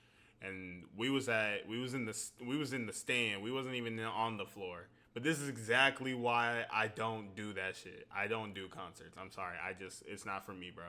And we was in the stand. We wasn't even on the floor. But this is exactly why I don't do that shit. I don't do concerts. I'm sorry. It's not for me, bro.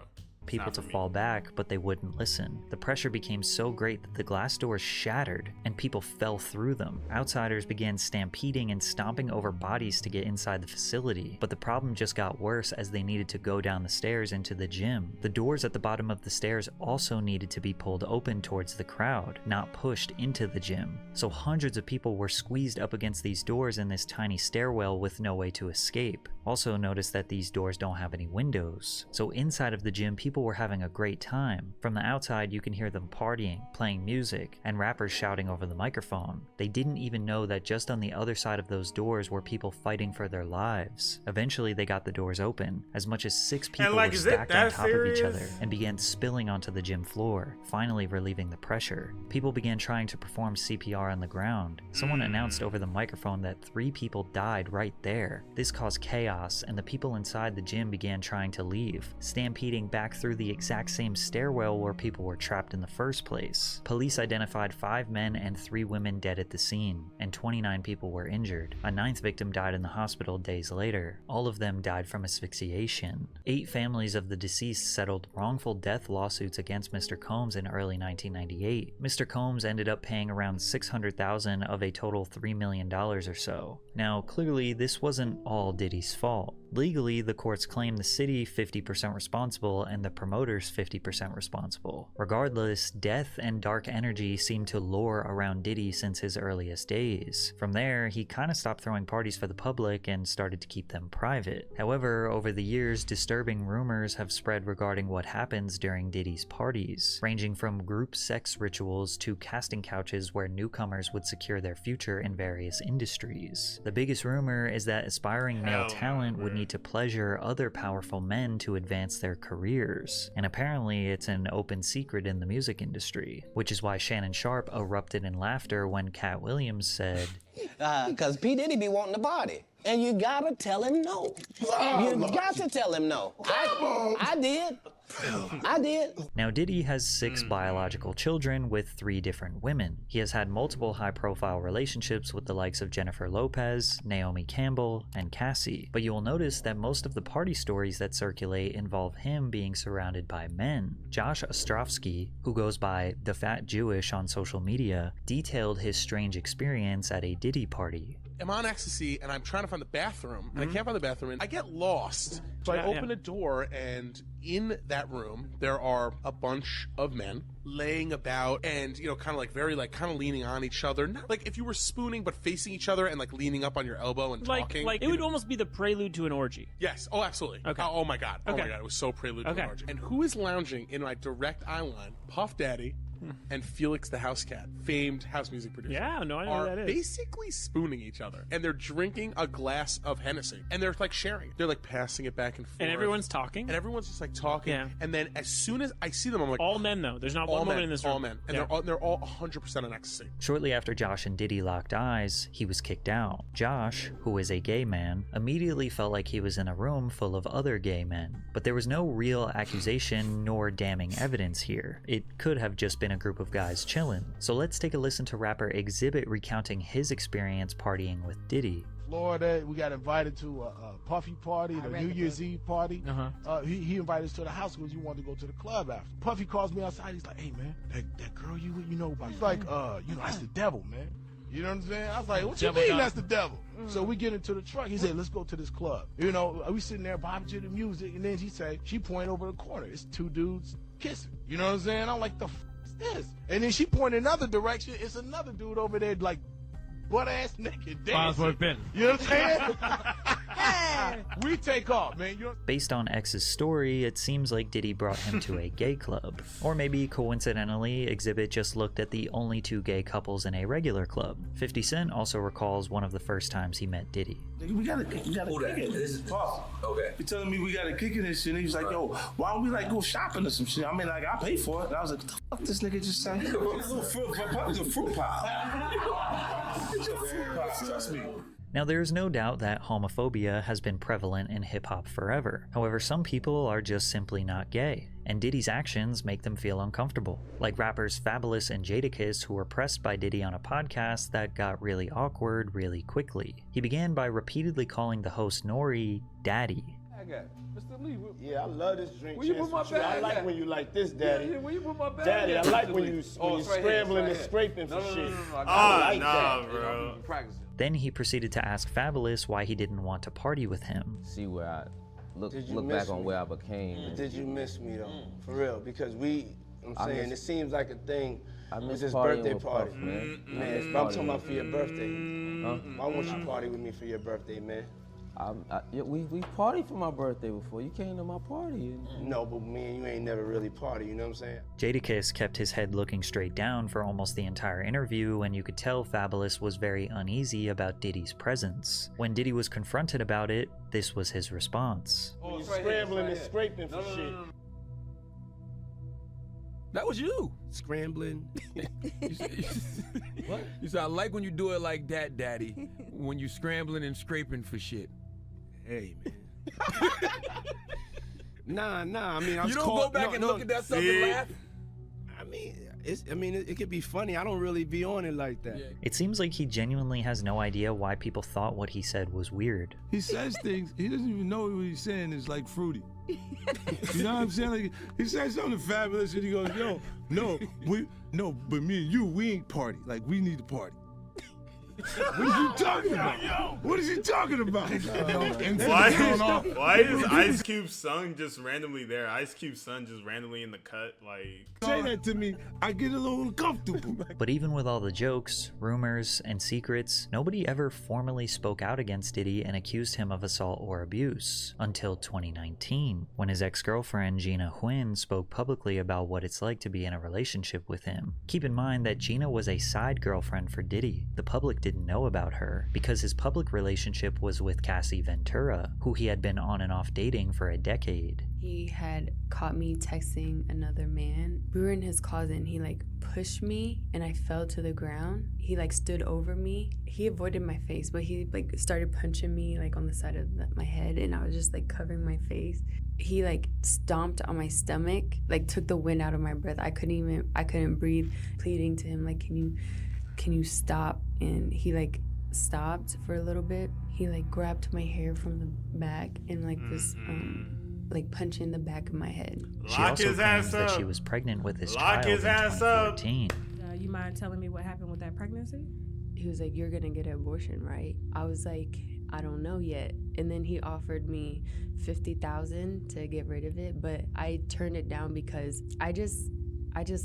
People to fall back, but they wouldn't listen. The pressure became so great that the glass doors shattered and people fell through them. Outsiders began stampeding and stomping over bodies to get inside the facility, but the problem just got worse as they needed to go down the stairs into the gym. The doors at the bottom of the stairs also needed to be pulled open towards the crowd, not pushed into the gym. So hundreds of people were squeezed up against these doors in this tiny stairwell with no way to escape. Also notice that these doors don't have any windows. So inside of the gym, people were having a great time. From the outside, you can hear them partying, playing music, and rappers shouting over the microphone. They didn't even know that just on the other side of those doors were people fighting for their lives. Eventually, they got the doors open. As much as 6 people were stacked on top of each other and began spilling onto the gym floor, finally relieving the pressure. People began trying to perform CPR on the ground. Someone announced over the microphone that 3 people died right there. This caused chaos, and the people inside the gym began trying to leave, stampeding back through the exact same stairwell where people were trapped in the first place. Police identified 5 men and 3 women dead at the scene, and 29 people were injured. A 9th victim died in the hospital days later. All of them died from asphyxiation. 8 families of the deceased settled wrongful death lawsuits against Mr. Combs in early 1998. Mr. Combs ended up paying around $600,000 of a total $3 million or so. Now, clearly, this wasn't all Diddy's fault. Legally, the courts claim the city 50% responsible and the promoters 50% responsible. Regardless, death and dark energy seemed to lure around Diddy since his earliest days. From there, he kinda stopped throwing parties for the public and started to keep them private. However, over the years, disturbing rumors have spread regarding what happens during Diddy's parties, ranging from group sex rituals to casting couches where newcomers would secure their future in various industries. The biggest rumor is that aspiring male talent would need to pleasure other powerful men to advance their careers. And apparently it's an open secret in the music industry, which is why Shannon Sharpe erupted in laughter when Cat Williams said, Cause P. Diddy be wanting to party. And you gotta tell him no. You got to tell him no. I did. I did. Now, Diddy has 6 biological children with 3 different women. He has had multiple high-profile relationships with the likes of Jennifer Lopez, Naomi Campbell, and Cassie. But you will notice that most of the party stories that circulate involve him being surrounded by men. Josh Ostrovsky, who goes by The Fat Jewish on social media, detailed his strange experience at a Diddy party. I'm on ecstasy and I'm trying to find the bathroom and I can't find the bathroom and I get lost. So I open a door and in that room there are a bunch of men laying about and, you know, kind of like very like kind of leaning on each other. Not like if you were spooning but facing each other and like leaning up on your elbow and talking. Like it would almost be the prelude to an orgy. Yes. Oh, absolutely. Okay. Oh my God. Oh Okay. my God. It was so prelude to an orgy. And who is lounging in my direct eye line? Puff Daddy and Felix the House Cat, famed house music producer. Yeah, no, I know are who that is. basically spooning each other. And they're drinking a glass of Hennessy. And they're like sharing. They're like passing it back and forth. And everyone's talking. And everyone's just like talking. Yeah. And then as soon as I see them, I'm like, all men though. There's not all one woman men, in this room. all men. And Yeah. they're all 100% on ecstasy. Shortly after Josh and Diddy locked eyes, he was kicked out. Josh, who is a gay man, immediately felt like he was in a room full of other gay men. But there was no real accusation nor damning evidence here. It could have just been a group of guys chillin'. So let's take a listen to rapper Exhibit recounting his experience partying with Diddy. Florida, we got invited to a Puffy party, the New Year's Eve party. He invited us to the house because he wanted to go to the club after. Puffy calls me outside. He's like, "Hey man, that girl you know about?" He's like, "You know, that's the devil, man." You know what I'm saying? I was like, "What you mean that's the devil?" So we get into the truck. He said, "Let's go to this club." You know, we sitting there bobbing to the music, and then she pointed over the corner. It's 2 dudes kissing. You know what I'm saying? I'm like, the f is this? And then she pointed another direction. It's another dude over there, like, butt-ass naked dancing. You know what I'm saying? We take off, man. Based on X's story, it seems like Diddy brought him to a gay club. Or maybe, coincidentally, Exhibit just looked at the only 2 gay couples in a regular club. 50 Cent also recalls one of the first times he met Diddy. We gotta kick it. This is Puff. Okay. He telling me we gotta kick it and shit. And he was like, "Yo, why don't we like go shopping or some shit?" I mean, like I pay for it. And I was like, "What the fuck this nigga just said?" It's a fruit pie. It's a fruit pie. Trust me. Now, there's no doubt that homophobia has been prevalent in hip-hop forever. However, some people are just simply not gay, and Diddy's actions make them feel uncomfortable. Like rappers Fabulous and Jadakiss, who were pressed by Diddy on a podcast that got really awkward really quickly. He began by repeatedly calling the host Nori Daddy. Mr. Lee, yeah, I love this drink. Where you put my bag I like at? when you like this, Daddy. Yeah, where you put my bag Daddy, at, I like Mr. when Lee? you Oh, it's right here, scrambling it's and right scraping here. for shit. I like nah, that. bro. Then he proceeded to ask Fabulous why he didn't want to party with him. See where I look Did you back miss on me? where I became. Did you miss me though? For real, because I'm I saying miss- it seams like a thing. I with miss this partying birthday with party, Puff, man. Man, I miss I'm partying talking about with for your birthday. Huh? Why won't you party with me for your birthday, man? We partied for my birthday before. You came to my party. No, but me and you ain't never really party, you know what I'm saying? Jadakiss kept his head looking straight down for almost the entire interview, and you could tell Fabulous was very uneasy about Diddy's presence. When Diddy was confronted about it, this was his response. Oh, scrambling and scraping for shit. That was you. Scrambling. What? You said, I like when you do it like that, Daddy. When you scrambling and scraping for shit. Hey, man. Nah. I mean, I was You don't caught, go back and look at that stuff and laugh? it could be funny. I don't really be on it like that. It seems like he genuinely has no idea why people thought what he said was weird. He says things, he doesn't even know what he's saying is like fruity. You know what I'm saying? Like, he says something fabulous and he goes, "Yo, but me and you, we ain't party. Like, we need to party." What is he talking about? What is he talking about? Why is Ice Cube's son just randomly there? Ice Cube's son just randomly in the cut, like. Say that to me, I get a little uncomfortable. But even with all the jokes, rumors, and secrets, nobody ever formally spoke out against Diddy and accused him of assault or abuse until 2019, when his ex-girlfriend Gina Huynh spoke publicly about what it's like to be in a relationship with him. Keep in mind that Gina was a side girlfriend for Diddy. The public didn't know about her because his public relationship was with Cassie Ventura, who he had been on and off dating for a decade. He had caught me texting another man. We were in his closet and he like pushed me and I fell to the ground. He like stood over me. He avoided my face, but he like started punching me like on the side of my head, and I was just like covering my face. He like stomped on my stomach, like took the wind out of my breath. I couldn't breathe, pleading to him like, can you stop? And he like stopped for a little bit. He like grabbed my hair from the back and like was like punching the back of my head. She also claims that she was pregnant with his child in 2014. You mind telling me what happened with that pregnancy? He was like, "You're gonna get an abortion, right?" I was like, "I don't know yet." And then he offered me $50,000 to get rid of it, but I turned it down because I just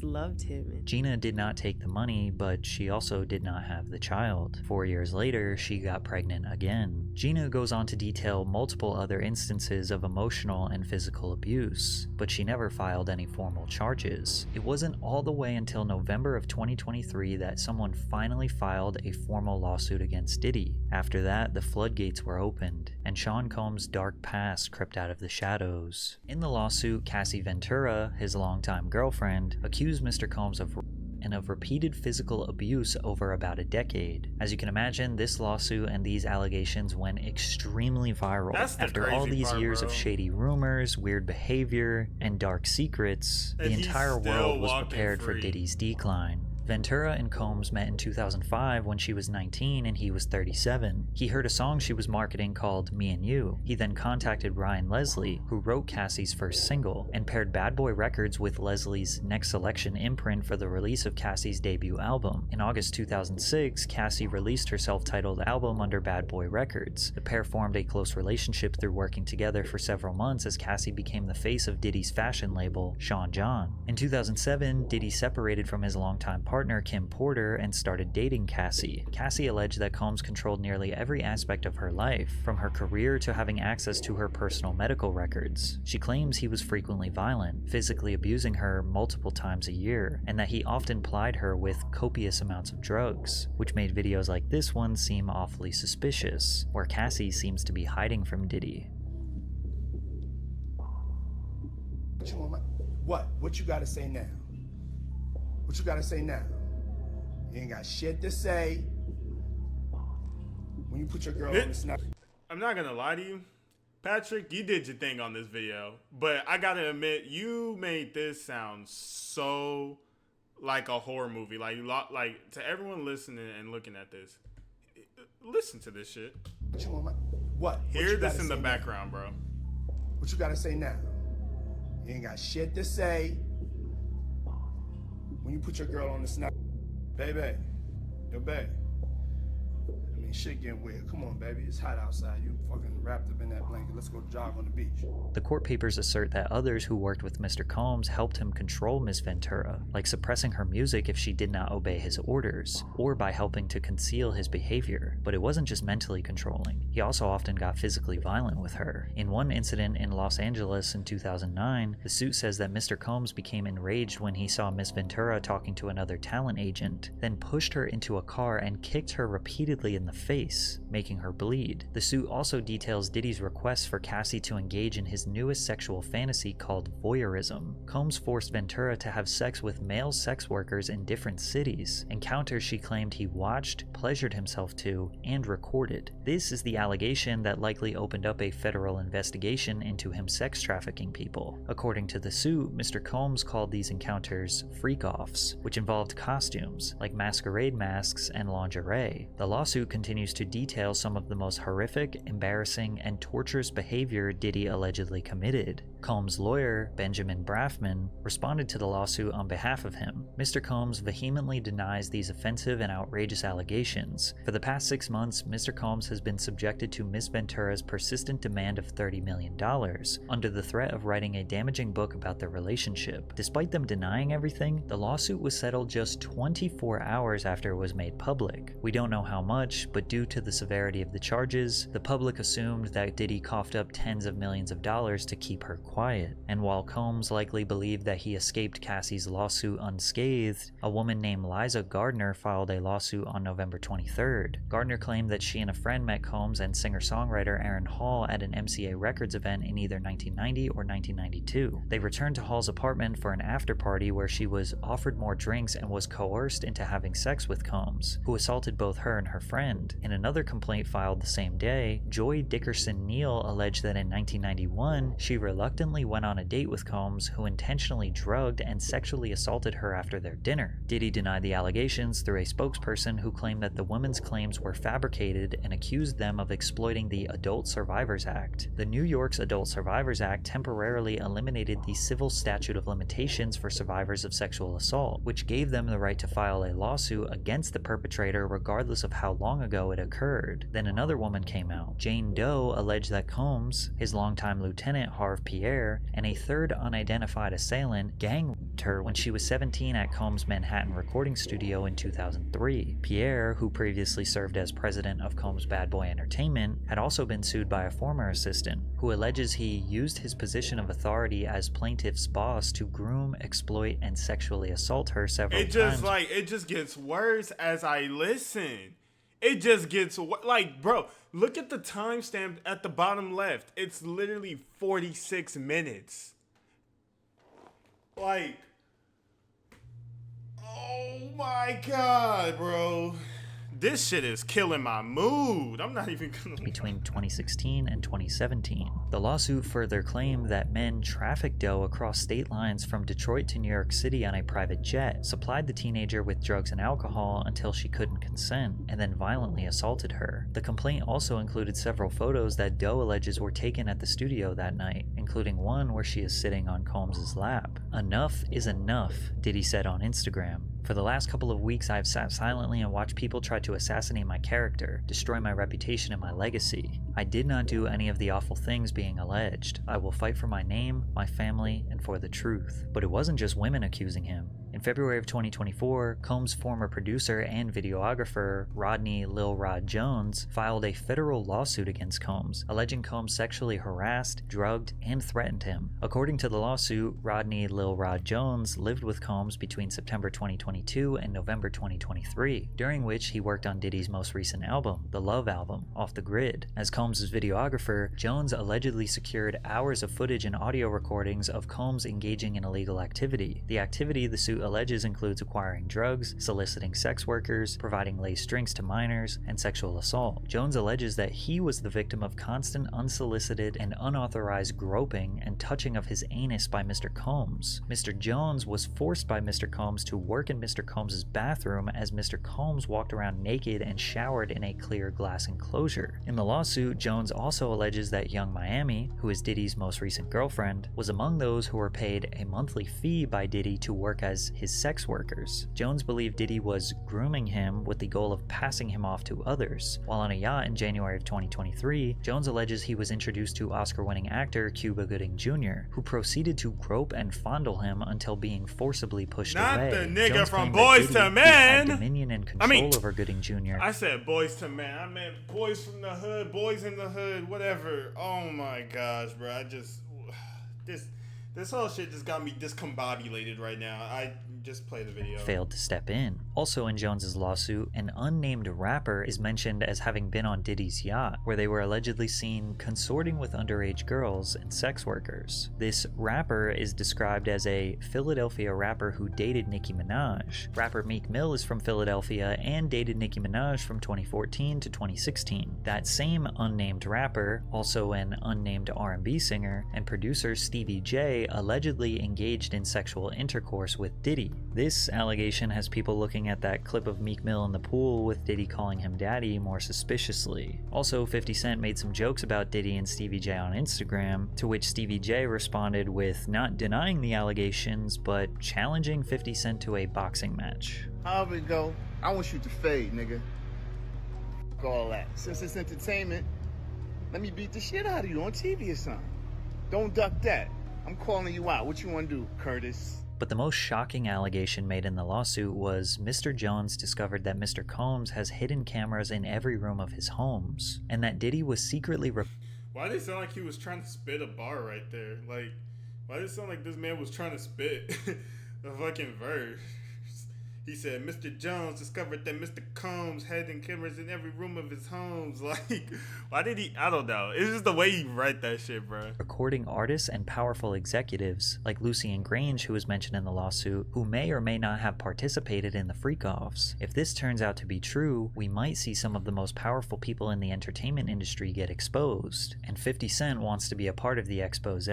loved him. Gina did not take the money, but she also did not have the child. 4 years later, she got pregnant again. Gina goes on to detail multiple other instances of emotional and physical abuse, but she never filed any formal charges. It wasn't all the way until November of 2023 that someone finally filed a formal lawsuit against Diddy. After that, the floodgates were opened, and Sean Combs' dark past crept out of the shadows. In the lawsuit, Cassie Ventura, his longtime girlfriend, accused Mr. Combs of repeated physical abuse over about a decade. As you can imagine, this lawsuit and these allegations went extremely viral. After all these years of shady rumors, weird behavior, and dark secrets, the entire world was prepared for Diddy's decline. Ventura and Combs met in 2005 when she was 19 and he was 37. He heard a song she was marketing called Me and You. He then contacted Ryan Leslie, who wrote Cassie's first single, and paired Bad Boy Records with Leslie's Next Selection imprint for the release of Cassie's debut album. In August 2006, Cassie released her self-titled album under Bad Boy Records. The pair formed a close relationship through working together for several months as Cassie became the face of Diddy's fashion label, Sean John. In 2007, Diddy separated from his longtime partner Kim Porter and started dating Cassie. Cassie alleged that Combs controlled nearly every aspect of her life, from her career to having access to her personal medical records. She claims he was frequently violent, physically abusing her multiple times a year, and that he often plied her with copious amounts of drugs, which made videos like this one seem awfully suspicious, where Cassie seems to be hiding from Diddy. What you gotta say now? What you gotta say now? You ain't got shit to say. When you put your girl on the snap. I'm not gonna lie to you, Patrick, you did your thing on this video, but I gotta admit, you made this sound so like a horror movie. Like to everyone listening and looking at this, listen to this shit. Hear this in the background, bro. What you gotta say now? You ain't got shit to say. When you put your girl on the snap, baby, yo, babe. I mean, shit getting weird. Come on, baby. It's hot outside. You fucking wrapped up in that blanket. Let's go jog on the beach. The court papers assert that others who worked with Mr. Combs helped him control Ms. Ventura, like suppressing her music if she did not obey his orders, or by helping to conceal his behavior. But it wasn't just mentally controlling. He also often got physically violent with her. In one incident in Los Angeles in 2009, the suit says that Mr. Combs became enraged when he saw Ms. Ventura talking to another talent agent, then pushed her into a car and kicked her repeatedly in the face, making her bleed. The suit also details Diddy's requests for Cassie to engage in his newest sexual fantasy called voyeurism. Combs forced Ventura to have sex with male sex workers in different cities, encounters she claimed he watched, pleasured himself to, and recorded. This is the allegation that likely opened up a federal investigation into him sex trafficking people. According to the suit, Mr. Combs called these encounters freak-offs, which involved costumes, like masquerade masks and lingerie. The lawsuit continues to detail some of the most horrific, embarrassing, and torturous behavior Diddy allegedly committed. Combs' lawyer, Benjamin Braffman, responded to the lawsuit on behalf of him. Mr. Combs vehemently denies these offensive and outrageous allegations. For the past 6 months, Mr. Combs has been subjected to Ms. Ventura's persistent demand of $30 million, under the threat of writing a damaging book about their relationship. Despite them denying everything, the lawsuit was settled just 24 hours after it was made public. We don't know how much, but due to the severity of the charges, the public assumed that Diddy coughed up tens of millions of dollars to keep her quiet, and while Combs likely believed that he escaped Cassie's lawsuit unscathed, a woman named Liza Gardner filed a lawsuit on November 23rd. Gardner claimed that she and a friend met Combs and singer-songwriter Aaron Hall at an MCA Records event in either 1990 or 1992. They returned to Hall's apartment for an after-party where she was offered more drinks and was coerced into having sex with Combs, who assaulted both her and her friend. In another complaint filed the same day, Joy Dickerson Neal alleged that in 1991, she reluctantly went on a date with Combs, who intentionally drugged and sexually assaulted her after their dinner. Diddy denied the allegations through a spokesperson who claimed that the women's claims were fabricated and accused them of exploiting the Adult Survivors Act. The New York's Adult Survivors Act temporarily eliminated the civil statute of limitations for survivors of sexual assault, which gave them the right to file a lawsuit against the perpetrator regardless of how long ago it occurred. Then another woman came out. Jane Doe alleged that Combs, his longtime lieutenant Harve Pierre, and a third unidentified assailant gang-raped her when she was 17 at Combs' Manhattan recording studio in 2003. Pierre, who previously served as president of Combs Bad Boy Entertainment, had also been sued by a former assistant, who alleges he used his position of authority as plaintiff's boss to groom, exploit, and sexually assault her several times. It just gets worse as I listen. It just gets bro, look at the timestamp at the bottom left. It's literally 46 minutes. Like, oh my God, bro. This shit is killing my mood. I'm not even gonna... Between 2016 and 2017. The lawsuit further claimed that men trafficked Doe across state lines from Detroit to New York City on a private jet, supplied the teenager with drugs and alcohol until she couldn't consent, and then violently assaulted her. The complaint also included several photos that Doe alleges were taken at the studio that night, including one where she is sitting on Combs' lap. "Enough is enough," Diddy said on Instagram. "For the last couple of weeks, I have sat silently and watched people try to assassinate my character, destroy my reputation and my legacy. I did not do any of the awful things being alleged. I will fight for my name, my family, and for the truth." But it wasn't just women accusing him. In February of 2024, Combs' former producer and videographer, Rodney Lil Rod Jones, filed a federal lawsuit against Combs, alleging Combs sexually harassed, drugged, and threatened him. According to the lawsuit, Rodney Lil Rod Jones lived with Combs between September 2022 and November 2023, during which he worked on Diddy's most recent album, the Love Album, Off the Grid. As Combs' videographer, Jones allegedly secured hours of footage and audio recordings of Combs engaging in illegal activity. The activity the suit alleges includes acquiring drugs, soliciting sex workers, providing laced drinks to minors, and sexual assault. Jones alleges that he was the victim of constant unsolicited and unauthorized groping and touching of his anus by Mr. Combs. Mr. Jones was forced by Mr. Combs to work in Mr. Combs' bathroom as Mr. Combs walked around naked and showered in a clear glass enclosure. In the lawsuit, Jones also alleges that Young Miami, who is Diddy's most recent girlfriend, was among those who were paid a monthly fee by Diddy to work as his sex workers. Jones believed Diddy was grooming him with the goal of passing him off to others. While on a yacht in January of 2023, Jones alleges he was introduced to Oscar-winning actor Cuba Gooding Jr., who proceeded to grope and fondle him until being forcibly pushed away. Not the nigga Jones from claimed Boys that to Diddy had Men. dominion and control over Gooding Jr. I said Boys to Men. I meant boys from the hood, boys in the hood, whatever. Oh my gosh, bro. This whole shit just got me discombobulated right now. I just play the video. Failed to step in. Also in Jones's lawsuit, an unnamed rapper is mentioned as having been on Diddy's yacht, where they were allegedly seen consorting with underage girls and sex workers. This rapper is described as a Philadelphia rapper who dated Nicki Minaj. Rapper Meek Mill is from Philadelphia and dated Nicki Minaj from 2014 to 2016. That same unnamed rapper, also an unnamed R&B singer, and producer Stevie J allegedly engaged in sexual intercourse with Diddy. This allegation has people looking at that clip of Meek Mill in the pool with Diddy calling him daddy more suspiciously. Also, 50 Cent made some jokes about Diddy and Stevie J on Instagram, to which Stevie J responded with not denying the allegations, but challenging 50 Cent to a boxing match. However it go, I want you to fade, nigga. Fuck all that. Since it's entertainment, let me beat the shit out of you on TV or something. Don't duck that. I'm calling you out. What you want to do, Curtis? But the most shocking allegation made in the lawsuit was Mr. Jones discovered that Mr. Combs has hidden cameras in every room of his homes, and that Diddy was secretly Why did it sound like he was trying to spit a bar right there? Like, why did it sound like this man was trying to spit a fucking verse? He said, Mr. Jones discovered that Mr. Combs had cameras in every room of his homes. Like, why did he? I don't know. It's just the way he write that shit, bro. Recording artists and powerful executives, like Lucien Grange, who was mentioned in the lawsuit, who may or may not have participated in the freak-offs. If this turns out to be true, we might see some of the most powerful people in the entertainment industry get exposed. And 50 Cent wants to be a part of the expose.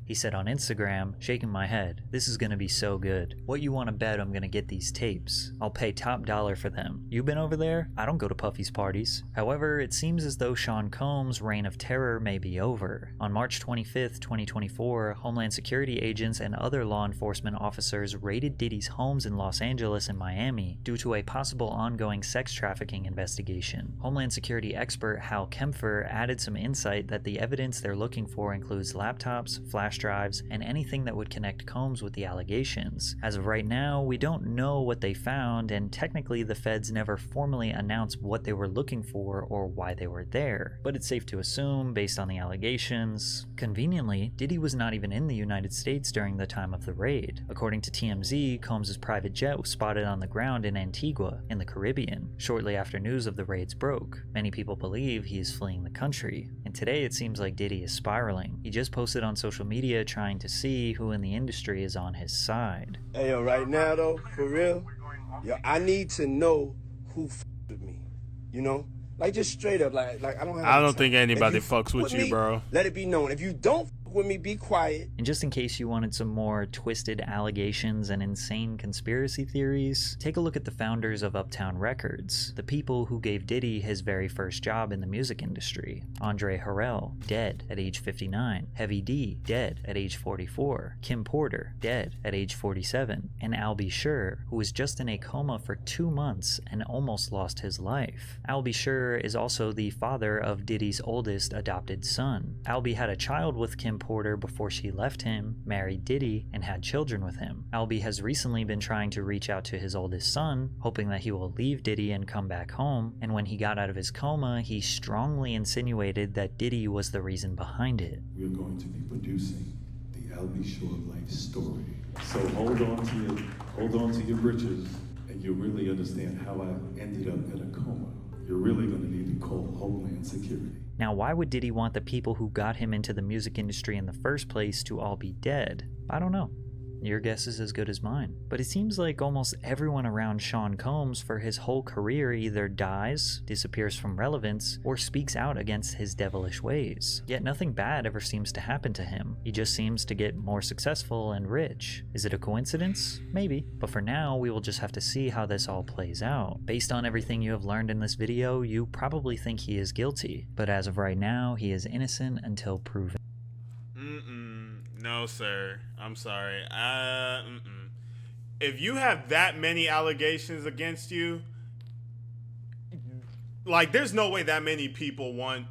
He said on Instagram, shaking my head, this is gonna be so good. What you wanna bet I'm gonna get these tapes? I'll pay top dollar for them. You been over there? I don't go to Puffy's parties. However, it seems as though Sean Combs' reign of terror may be over. On March 25th, 2024, Homeland Security agents and other law enforcement officers raided Diddy's homes in Los Angeles and Miami due to a possible ongoing sex trafficking investigation. Homeland Security expert Hal Kempfer added some insight that the evidence they're looking for includes laptops, flash drives, and anything that would connect Combs with the allegations. As of right now, we don't know what they found, and technically the feds never formally announced what they were looking for or why they were there. But it's safe to assume, based on the allegations, conveniently, Diddy was not even in the United States during the time of the raid. According to TMZ, Combs' private jet was spotted on the ground in Antigua, in the Caribbean, shortly after news of the raids broke. Many people believe he is fleeing the country, and today it seems like Diddy is spiraling. He just posted on social media trying to see who in the industry is on his side. Hey, yo, right now though, for real, yo, I need to know who with me, you know? Like, just straight up, like I don't have I don't think anybody fucks with you, me, bro. Let it be known. If you don't with me, be quiet. And just in case you wanted some more twisted allegations and insane conspiracy theories, take a look at the founders of Uptown Records, the people who gave Diddy his very first job in the music industry. Andre Harrell, dead at age 59. Heavy D, dead at age 44. Kim Porter, dead at age 47. And Al B. Sure, who was just in a coma for 2 months and almost lost his life. Al B. Sure is also the father of Diddy's oldest adopted son. Al B. had a child with Kim Porter before she left him, married Diddy, and had children with him. Albie has recently been trying to reach out to his oldest son, hoping that he will leave Diddy and come back home, and when he got out of his coma, he strongly insinuated that Diddy was the reason behind it. We're going to be producing the Albie Shore life story. So hold on to your britches, and you'll really understand how I ended up in a coma. You're really going to need to call Homeland Security. Now, why would Diddy want the people who got him into the music industry in the first place to all be dead? I don't know. Your guess is as good as mine. But it seems like almost everyone around Sean Combs for his whole career either dies, disappears from relevance, or speaks out against his devilish ways. Yet nothing bad ever seems to happen to him. He just seems to get more successful and rich. Is it a coincidence? Maybe. But for now, we will just have to see how this all plays out. Based on everything you have learned in this video, you probably think he is guilty. But as of right now, he is innocent until proven. No, sir. I'm sorry. If you have that many allegations against you, like, there's no way that many people want...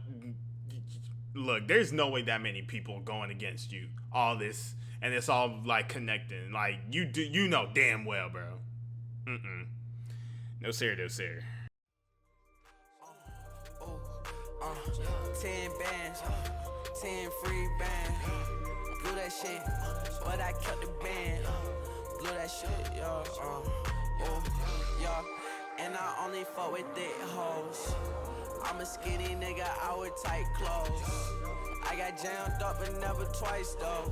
Look, there's no way that many people going against you. All this, and it's all, like, connecting. Like, you know damn well, bro. No, sir, no, sir. 10 bands, 10 free bands. Blew that shit, but I kept the band. Blew that shit, yo, and I only fuck with thick hoes. I'm a skinny nigga, I wear tight clothes. I got jammed up but never twice though.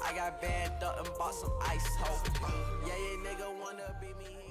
I got bagged up and bought some ice ho. Yeah, nigga wanna beat me.